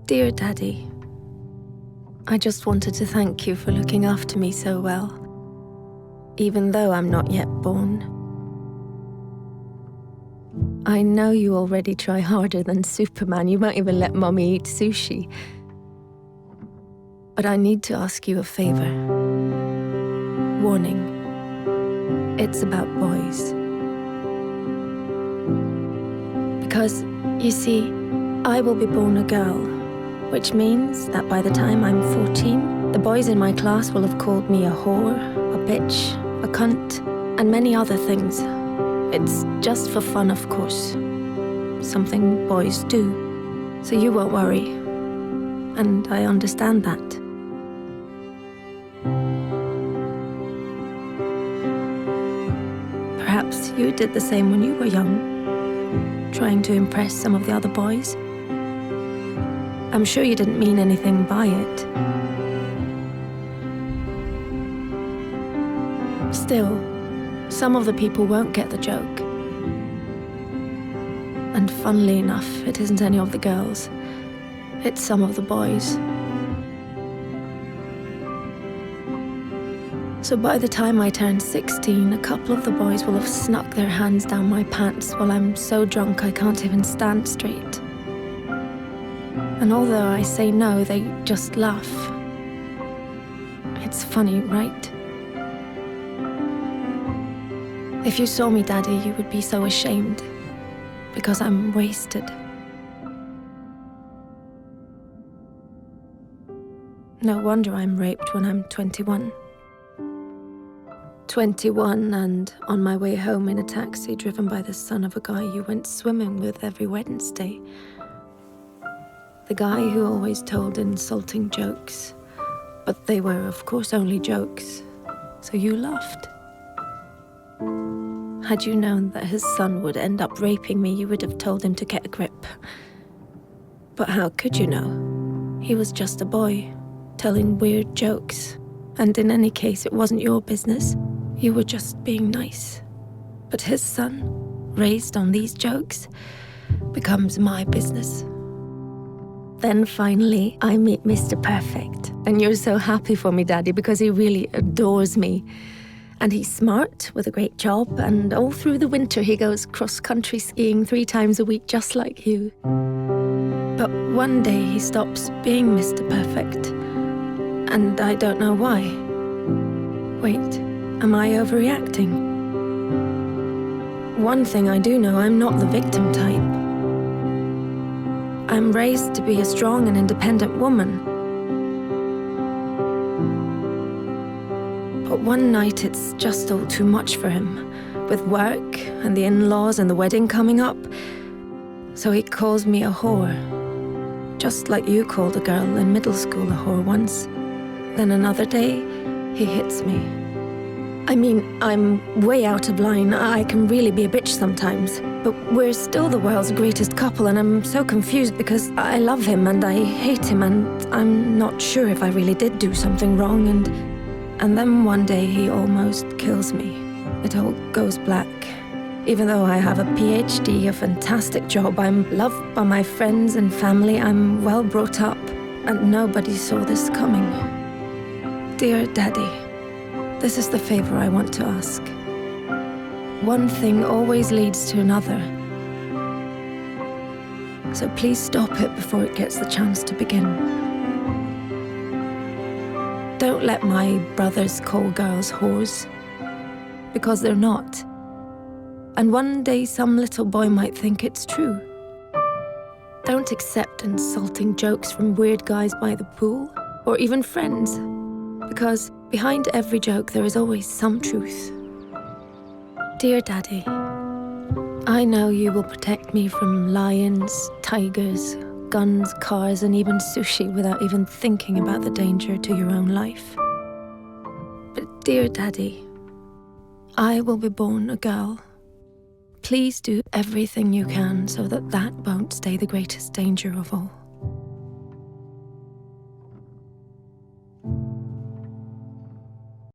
Dear Daddy, I just wanted to thank you for looking after me so well, even though I'm not yet born. I know you already try harder than Superman. You won't even let Mommy eat sushi. But I need to ask you a favor. Warning. It's about boys. Because, you see, I will be born a girl, which means that by the time I'm 14, the boys in my class will have called me a whore, a bitch, a cunt, and many other things. It's just for fun, of course. Something boys do. So you won't worry. And I understand that. Perhaps you did the same when you were young, trying to impress some of the other boys. I'm sure you didn't mean anything by it. Still, some of the people won't get the joke. And funnily enough, it isn't any of the girls. It's some of the boys. So by the time I turn 16, a couple of the boys will have snuck their hands down my pants while I'm so drunk I can't even stand straight. And although I say no, they just laugh. It's funny, right? If you saw me, Daddy, you would be so ashamed, because I'm wasted. No wonder I'm raped when I'm 21. 21 and on my way home in a taxi driven by the son of a guy you went swimming with every Wednesday. The guy who always told insulting jokes, but they were, of course, only jokes, so you laughed. Had you known that his son would end up raping me, you would have told him to get a grip. But how could you know? He was just a boy, telling weird jokes. And in any case, it wasn't your business. You were just being nice. But his son, raised on these jokes, becomes my business. Then finally, I meet Mr. Perfect. And you're so happy for me, Daddy, because he really adores me. And he's smart, with a great job, and all through the winter he goes cross-country skiing 3 times a week, just like you. But one day he stops being Mr. Perfect, and I don't know why. Wait, am I overreacting? One thing I do know, I'm not the victim type. I'm raised to be a strong and independent woman. But one night it's just all too much for him, with work and the in-laws and the wedding coming up. So he calls me a whore, just like you called a girl in middle school a whore once. Then another day, he hits me. I mean, I'm way out of line. I can really be a bitch sometimes. But we're still the world's greatest couple, and I'm so confused because I love him and I hate him, and I'm not sure if I really did do something wrong, and then one day he almost kills me. It all goes black. Even though I have a PhD, a fantastic job, I'm loved by my friends and family, I'm well brought up, and nobody saw this coming. Dear Daddy, this is the favor I want to ask. One thing always leads to another. So please stop it before it gets the chance to begin. Don't let my brothers call girls whores, because they're not. And one day some little boy might think it's true. Don't accept insulting jokes from weird guys by the pool, or even friends, because behind every joke there is always some truth. Dear Daddy, I know you will protect me from lions, tigers, guns, cars, and even sushi without even thinking about the danger to your own life. But dear Daddy, I will be born a girl. Please do everything you can so that that won't stay the greatest danger of all.